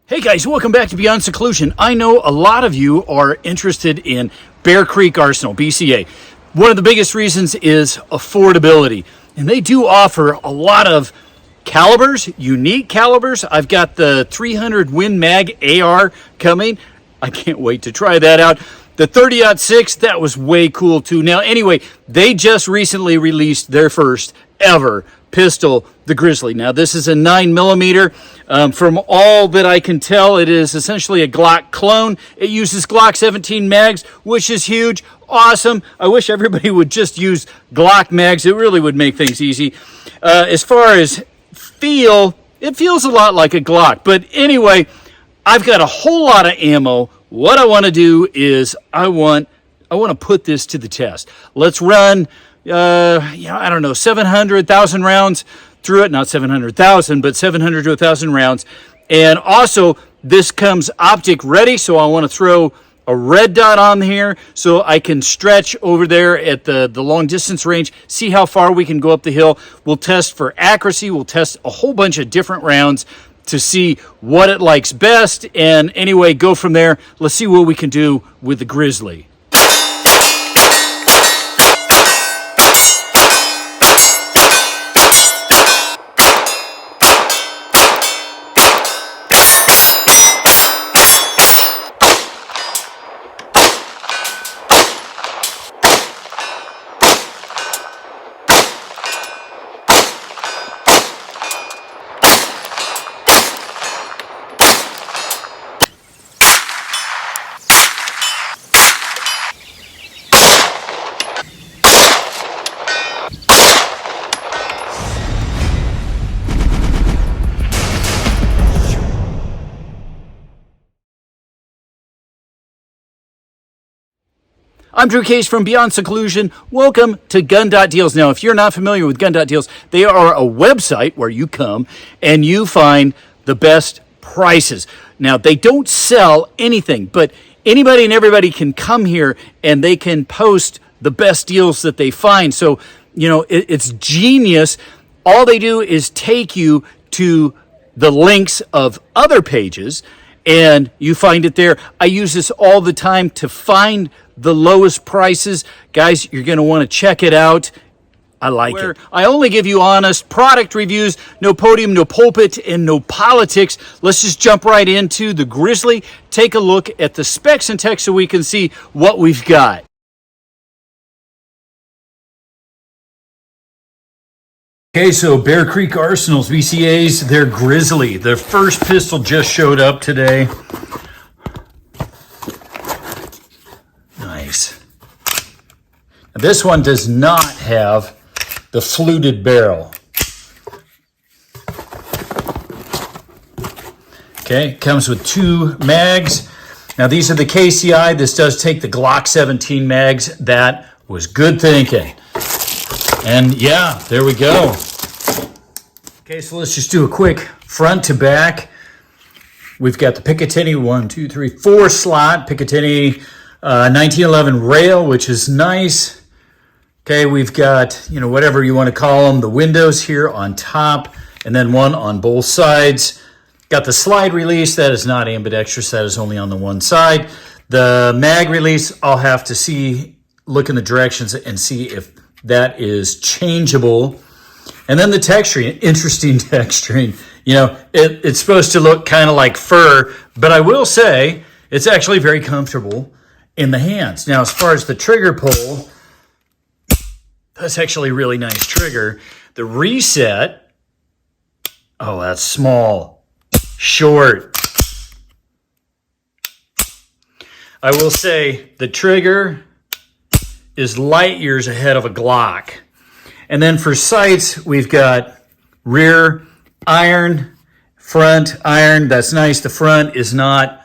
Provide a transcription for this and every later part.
Hey guys, welcome back to Beyond Seclusion. I know a lot of you are interested in Bear Creek Arsenal, BCA. One of the biggest reasons is affordability. And they do offer a lot of calibers, unique calibers. I've got the 300 Win Mag AR coming. I can't wait to try that out. The 30-06, that was way cool too. Now, anyway, they just recently released their first ever pistol, the Grizzly. Now, this is a 9mm. From all that I can tell, it is essentially a Glock clone. It uses Glock 17 mags, which is huge, awesome. I wish everybody would just use Glock mags. It really would make things easy. As far as feel, it feels a lot like a Glock. But anyway, I've got a whole lot of ammo. What I want to do is I want to put this to the test. Let's run, I don't know, 700,000 rounds through it. Not 700,000, but 700 to 1,000 rounds. And also, this comes optic ready, so I want to throw a red dot on here so I can stretch over there at the long distance range, see how far we can go up the hill. We'll test for accuracy. We'll test a whole bunch of different rounds to see what it likes best, and anyway, go from there. Let's see what we can do with the Grizzly. I'm Drew Case from Beyond Seclusion. Welcome to Gun.Deals. Now, if you're not familiar with Gun.Deals, they are a website where you come and you find the best prices. Now, they don't sell anything, but anybody and everybody can come here and they can post the best deals that they find. So, it's genius. All they do is take you to the links of other pages and you find it there. I use this all the time to find the lowest prices. Guys, you're going to want to check it out. I like it. I only give you honest product reviews, no podium, no pulpit, and no politics. Let's just jump right into the Grizzly. Take a look at the specs and text so we can see what we've got. Okay, so Bear Creek Arsenals, BCA's, their Grizzly. Their first pistol just showed up today. Nice. This one does not have the fluted barrel. Okay, comes with 2 mags. Now these are the KCI. This does take the Glock 17 mags. That was good thinking. And yeah, there we go. Okay, so let's just do a quick front to back. We've got the Picatinny 1, 2, 3, 4 slot Picatinny 1911 rail, which is nice. Okay, we've got, whatever you want to call them, the windows here on top, and then one on both sides. Got the slide release. That is not ambidextrous. That is only on the one side. The mag release, I'll have to look in the directions and see if that is changeable. And then the texturing, interesting texturing. It's supposed to look kind of like fur, but I will say it's actually very comfortable in the hands. Now, as far as the trigger pull, that's actually a really nice trigger. The reset, oh, that's small, short. I will say the trigger is light years ahead of a Glock. And then for sights, we've got rear iron, front iron. That's nice. The front is not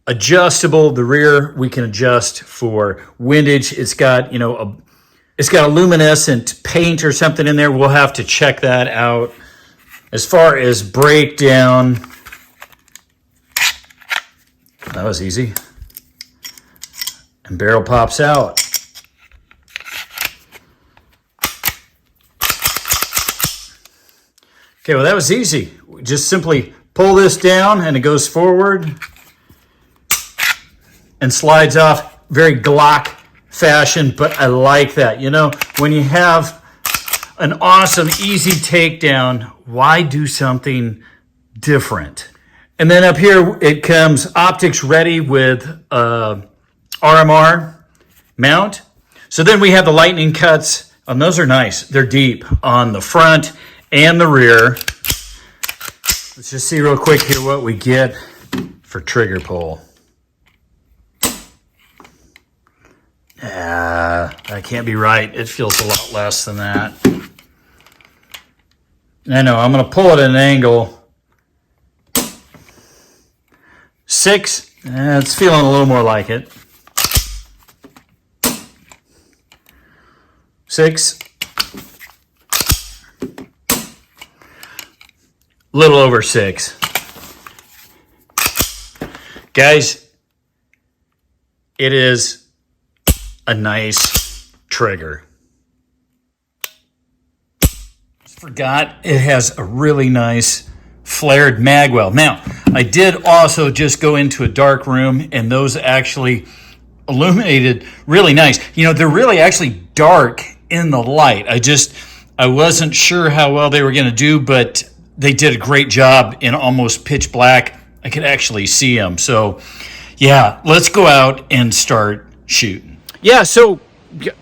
adjustable. The rear we can adjust for windage. It's got, it's got a luminescent paint or something in there. We'll have to check that out. As far as breakdown, that was easy. And barrel pops out. Okay, well, that was easy. Just simply pull this down and it goes forward and slides off, very Glock fashion, but I like that. You know, when you have an awesome, easy takedown, why do something different? And then up here, it comes optics ready with RMR mount. So then we have the lightning cuts, and those are nice. They're deep on the front and the rear. Let's just see real quick here what we get for trigger pull. That can't be right. It feels a lot less than that. I know, I'm going to pull it at an angle. 6, it's feeling a little more like it. 6. A little over 6. Guys, it is a nice trigger. Forgot it has a really nice flared mag well. Now, I did also just go into a dark room, and those actually illuminated really nice. You know, they're really actually dark in the light. I wasn't sure how well they were going to do, but they did a great job in almost pitch black. I could actually see them. So, yeah, let's go out and start shooting. Yeah, so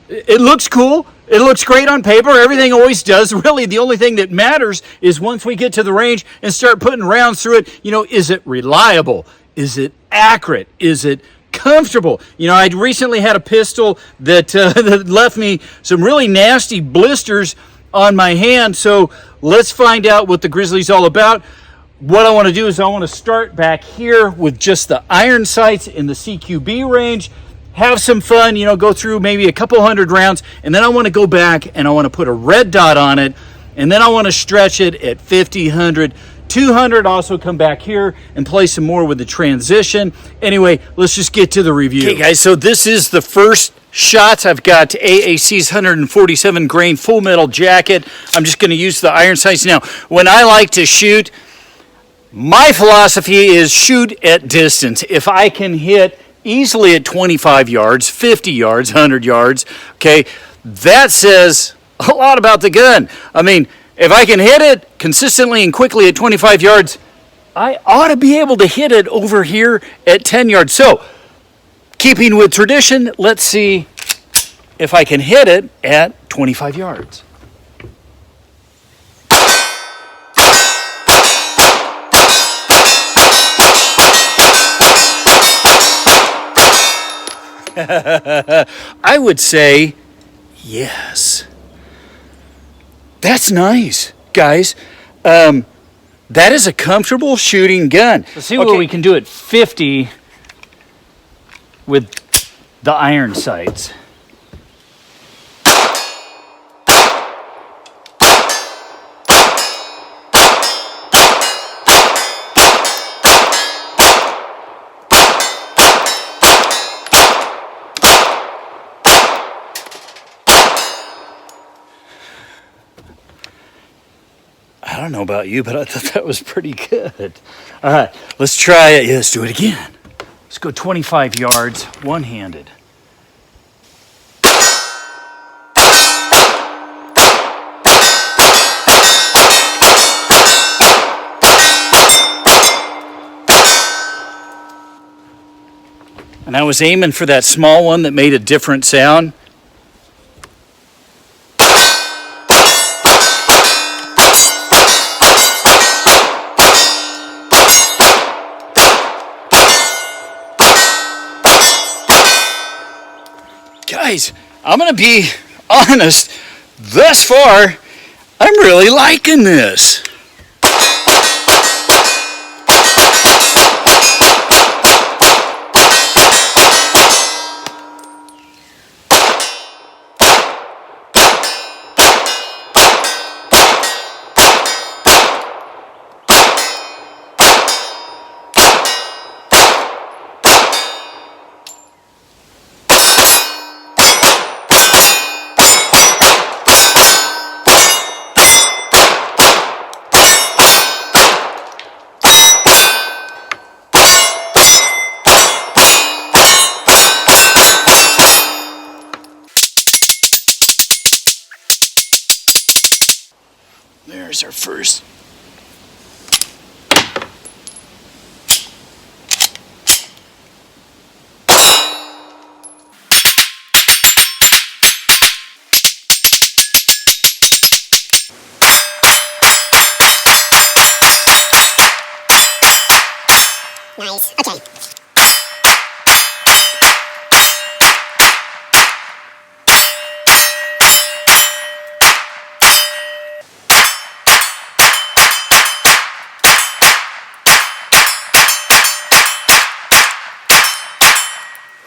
it looks cool. It looks great on paper. Everything always does. Really, the only thing that matters is once we get to the range and start putting rounds through it, you know, is it reliable? Is it accurate? Is it comfortable? You know, I recently had a pistol that, that left me some really nasty blisters on my hand. So let's find out what the Grizzly's all about. What I want to do is I want to start back here with just the iron sights in the CQB range. Have some fun, you know, go through maybe a couple hundred rounds, and then I want to go back and I want to put a red dot on it, and then I want to stretch it at 50, 100, 200, also come back here and play some more with the transition. Anyway, let's just get to the review. Okay, guys, so this is the first shots. I've got AAC's 147 grain full metal jacket. I'm just going to use the iron sights. Now, when I like to shoot, my philosophy is shoot at distance. If I can hit easily at 25 yards, 50 yards, 100 yards, okay, that says a lot about the gun. I mean, if I can hit it consistently and quickly at 25 yards, I ought to be able to hit it over here at 10 yards. So, keeping with tradition, let's see if I can hit it at 25 yards. I would say yes. That's nice, guys. That is a comfortable shooting gun. Let's see what we can do at 50 with the iron sights. I don't know about you, but I thought that was pretty good. All right, let's try it. Yeah, let's do it again. Let's go 25 yards, one-handed. And I was aiming for that small one that made a different sound. Guys, I'm going to be honest, thus far, I'm really liking this. There's our first. Nice. Okay.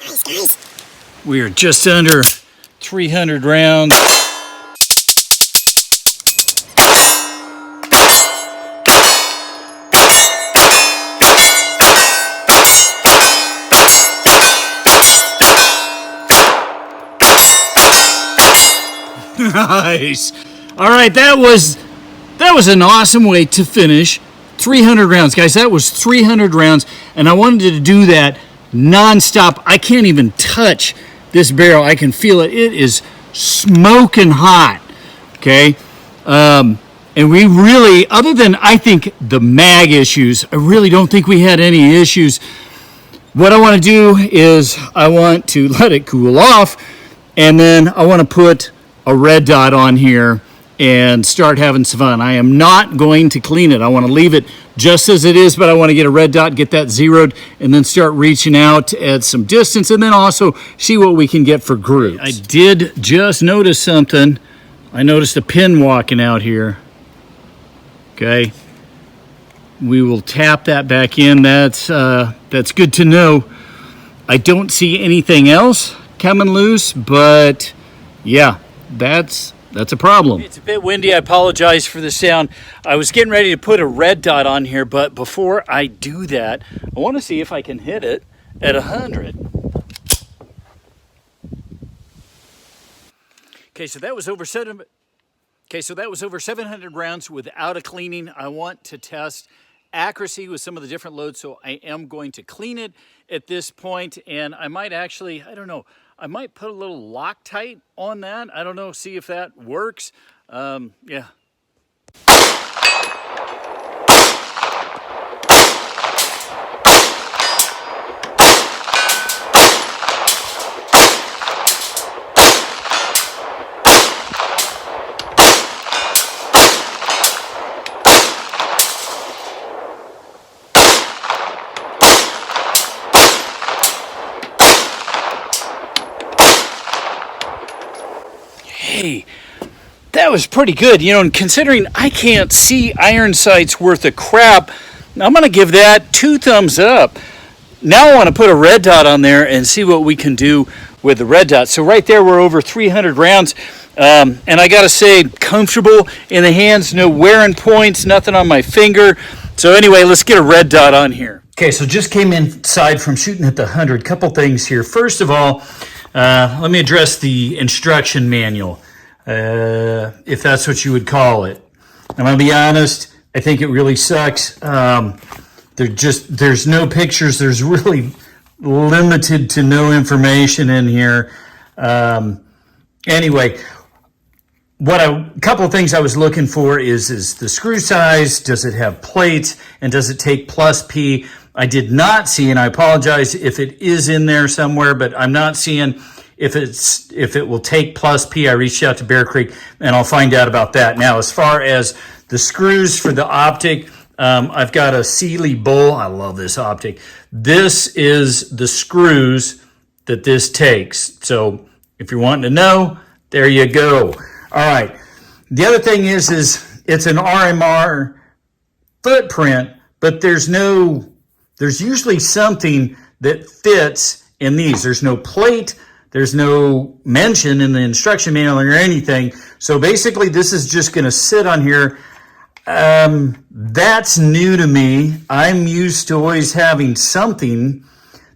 Nice, guys. We are just under 300 rounds. Nice. All right, that was an awesome way to finish 300 rounds, guys. That was 300 rounds, and I wanted to do that non-stop. I can't even touch this barrel. I can feel it. It is smoking hot. Okay, and we really, other than I think the mag issues, I really don't think we had any issues. What I want to do is I want to let it cool off, and then I want to put a red dot on here and start having some fun. I am not going to clean it. I want to leave it just as it is, but I want to get a red dot, get that zeroed, and then start reaching out at some distance, and then also see what we can get for groups. I did just notice something. I noticed a pin walking out here. Okay. We will tap that back in. That's good to know. I don't see anything else coming loose, but yeah, that's a problem. It's a bit windy. I apologize for the sound. I was getting ready to put a red dot on here, but before I do that, I want to see if I can hit it at 100. Okay, so that was over 700 rounds without a cleaning. I want to test accuracy with some of the different loads, so I am going to clean it at this point, and I might actually, I don't know, I might put a little Loctite on that. I don't know, see if that works. Yeah. Hey, that was pretty good, you know, and considering I can't see iron sights worth of crap, I'm going to give that 2 thumbs up. Now I want to put a red dot on there and see what we can do with the red dot. So right there, we're over 300 rounds, and I got to say, comfortable in the hands, no wearing points, nothing on my finger. So anyway, let's get a red dot on here. Okay, so just came inside from shooting at the 100. Couple things here. First of all, let me address the instruction manual, if that's what you would call it. I'm going to be honest, I think it really sucks. There's no pictures. There's really limited to no information in here. Anyway, a couple of things I was looking for is the screw size, does it have plates, and does it take plus P? I did not see, and I apologize if it is in there somewhere, but I'm not seeing if it will take plus P. I reached out to Bear Creek, and I'll find out about that. Now, as far as the screws for the optic, I've got a Sealy Bull. I love this optic. This is the screws that this takes. So if you're wanting to know, there you go. All right. The other thing is it's an RMR footprint, but there's usually something that fits in these. There's no plate. There's no mention in the instruction manual or anything. So basically, this is just going to sit on here. That's new to me. I'm used to always having something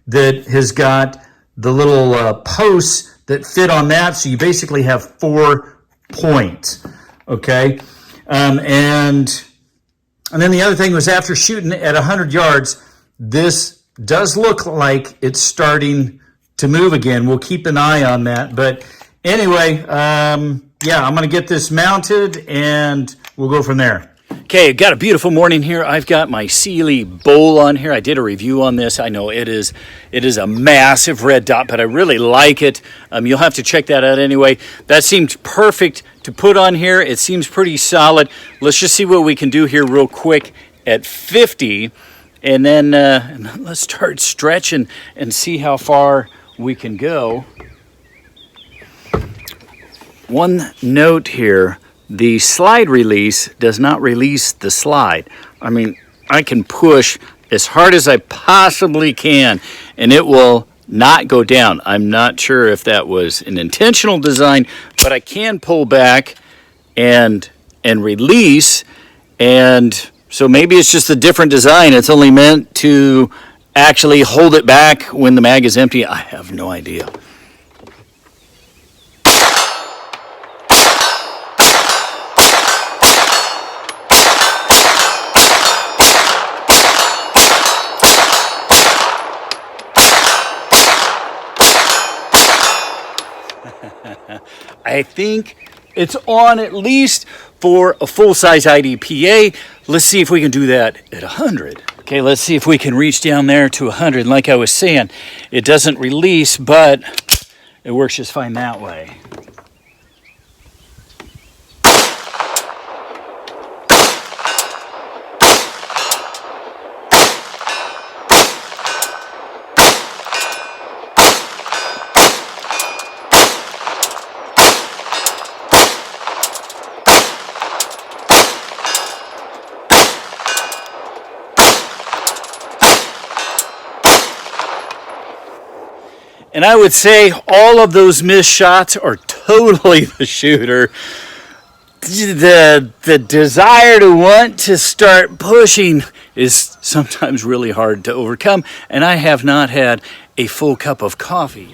that has got the little posts that fit on that. So you basically have 4 points. Okay. And then the other thing was, after shooting at 100 yards, this does look like it's starting to move again. We'll keep an eye on that. But anyway, yeah, I'm going to get this mounted and we'll go from there. Okay, got a beautiful morning here. I've got my Sealy bowl on here. I did a review on this. I know it is a massive red dot, but I really like it. You'll have to check that out anyway. That seemed perfect to put on here. It seems pretty solid. Let's just see what we can do here real quick at 50, and then let's start stretching and see how far we can go. One note here. The slide release does not release the slide. I mean, I can push as hard as I possibly can and it will not go down. I'm not sure if that was an intentional design, but I can pull back and release, and so maybe it's just a different design. It's only meant to actually hold it back when the mag is empty. I have no idea. I think it's on at least for a full-size IDPA. Let's see if we can do that at 100. Okay, let's see if we can reach down there to 100. Like I was saying, it doesn't release, but it works just fine that way. And I would say all of those missed shots are totally the shooter. The desire to want to start pushing is sometimes really hard to overcome, and I have not had a full cup of coffee.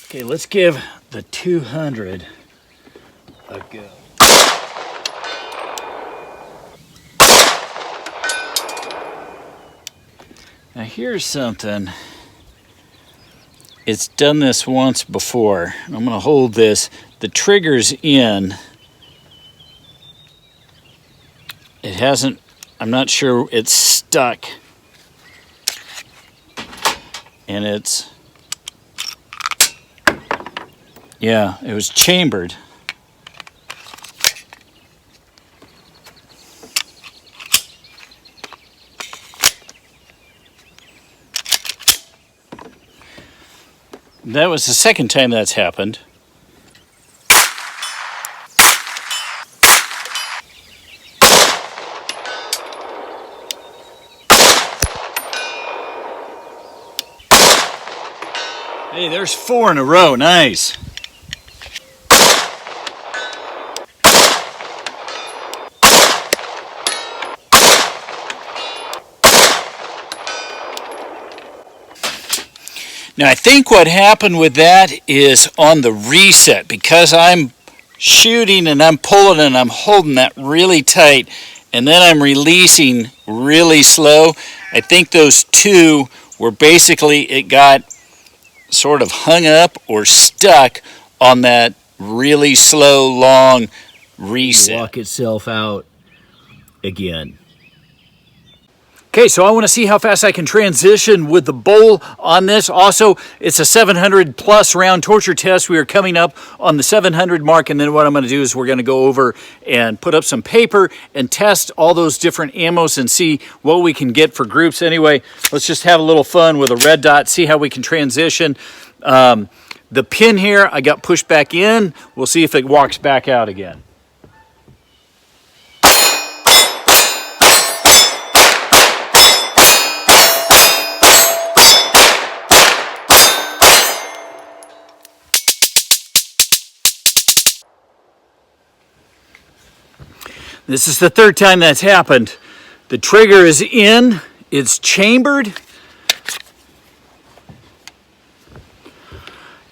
Okay, let's give the 200 a go. Now here's something. It's done this once before. I'm going to hold this. The trigger's in. It hasn't, I'm not sure it's stuck. And it's, yeah, it was chambered. That was the second time that's happened. Hey, there's 4 in a row. Nice. Now I think what happened with that is on the reset, because I'm shooting and I'm pulling and I'm holding that really tight and then I'm releasing really slow. I think those two were basically, it got sort of hung up or stuck on that really slow, long reset. Lock itself out again. Okay, so I want to see how fast I can transition with the bowl on this. Also, it's a 700 plus round torture test. We are coming up on the 700 mark, and then what I'm going to do is we're going to go over and put up some paper and test all those different ammos and see what we can get for groups. Anyway, let's just have a little fun with a red dot, see how we can transition. The pin here, I got pushed back in. We'll see if it walks back out again. This is the third time that's happened. The trigger is in, it's chambered.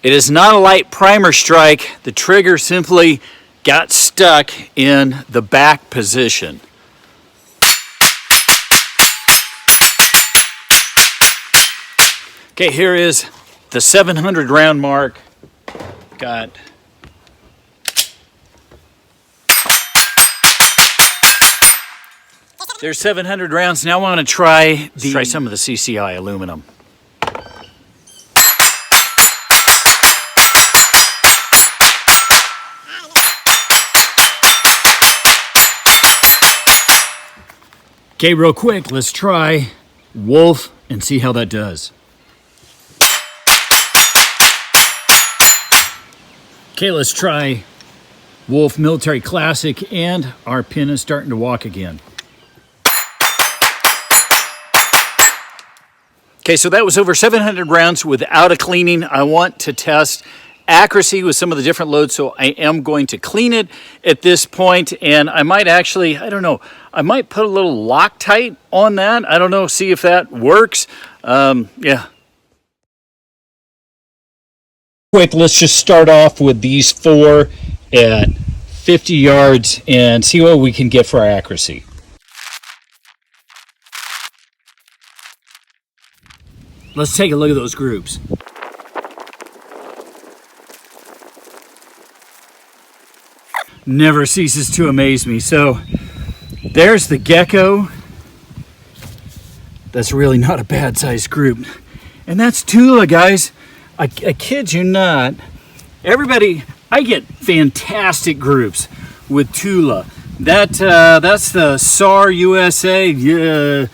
It is not a light primer strike. The trigger simply got stuck in the back position. Okay, here is the 700 round mark. Got there's 700 rounds. Now I want to try some of the CCI aluminum. Okay, real quick, let's try Wolf and see how that does. Okay, let's try Wolf Military Classic, and our pin is starting to walk again. Okay, so that was over 700 rounds without a cleaning. I want to test accuracy with some of the different loads, so I am going to clean it at this point, and I might actually, I don't know, I might put a little Loctite on that. I don't know, see if that works. Yeah. Quick, let's just start off with these 4 at 50 yards and see what we can get for our accuracy. Let's take a look at those groups. Never ceases to amaze me. So there's the gecko. That's really not a bad sized group. And that's Tula, guys. I kid you not. Everybody, I get fantastic groups with Tula. That's the SAR USA.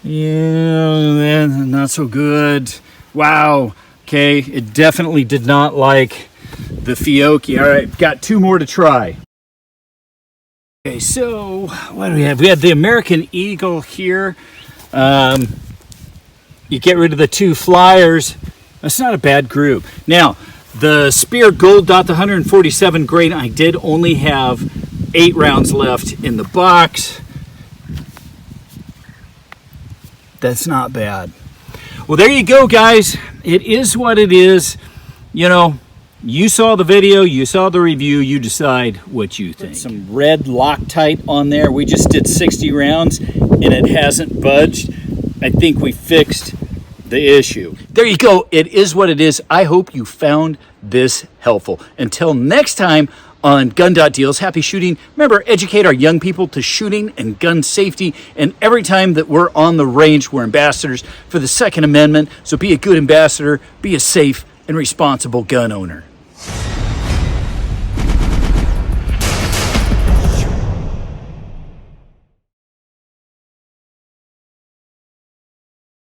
Yeah, not so good. Wow. Okay, it definitely did not like the Fiocchi. All right, got 2 more to try. Okay, so what do we have? We have the American Eagle here. You get rid of the 2 flyers. That's not a bad group. Now, the Spear Gold Dot, the 147 grain, I did only have 8 rounds left in the box. That's not bad. Well, there you go, guys. It is what it is. You know, you saw the video, you saw the review, you decide what you think. Put some red Loctite on there. We just did 60 rounds and it hasn't budged. I think we fixed the issue. There you go. It is what it is. I hope you found this helpful. Until next time on Gun Deals, happy shooting. Remember, educate our young people to shooting and gun safety. And every time that we're on the range, we're ambassadors for the Second Amendment. So be a good ambassador, be a safe and responsible gun owner.